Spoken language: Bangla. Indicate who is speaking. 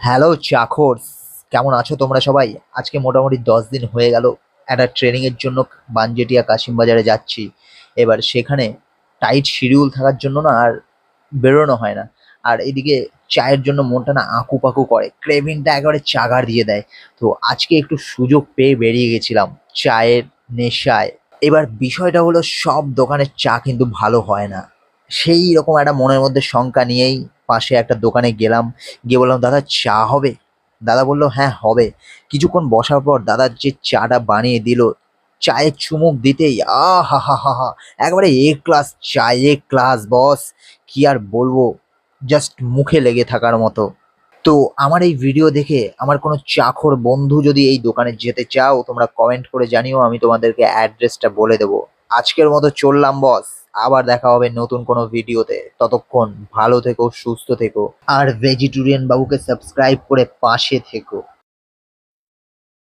Speaker 1: হ্যালো চাখোরস, কেমন আছো তোমরা সবাই? আজকে মোটামুটি 10 দিন হয়ে গেল একটা ট্রেনিংয়ের জন্য বানজেটিয়া কাশিমবাজারে যাচ্ছি। এবার সেখানে টাইট শিডিউল থাকার জন্য না আর বেরোনো হয় না। আর এদিকে চায়ের জন্য মনটা না আঁকুপাকু করে, ক্রেভিংটা একেবারে চাগার দিয়ে দেয়। তো আজকে একটু সুযোগ পেয়ে বেরিয়ে গেছিলাম চায়ের নেশায়। এবার বিষয়টা হলো, সব দোকানের চা কিন্তু ভালো হয় না। সেই রকম একটা মনের মধ্যে শঙ্কা নিয়েই পাশে একটা দোকানে গেলাম। গিয়ে বললাম, দাদা চা হবে? দাদা বলল, হ্যাঁ হবে। কিছুক্ষণ বসার পর দাদা যে চাটা বানিয়ে দিল, চায়ের চুমুক দিতেই হা হা হা হা, একবারে এ ক্লাস চা, এ ক্লাস বস। কি আর বলবো, জাস্ট মুখে লেগে থাকার মতো। তো আমার এই ভিডিও দেখে আমার কোনো চাখর বন্ধু যদি এই দোকানে যেতে চাও, তোমরা কমেন্ট করে জানিও, আমি তোমাদেরকে অ্যাড্রেসটা বলে দেবো। আজকের মতো চললাম বস, আবার দেখা হবে নতুন কোনো ভিডিওতে। ততক্ষণ ভালো থেকো, সুস্থ থেকো, আর ভেজিটেরিয়ান বাবুকে সাবস্ক্রাইব করে পাশে থেকো।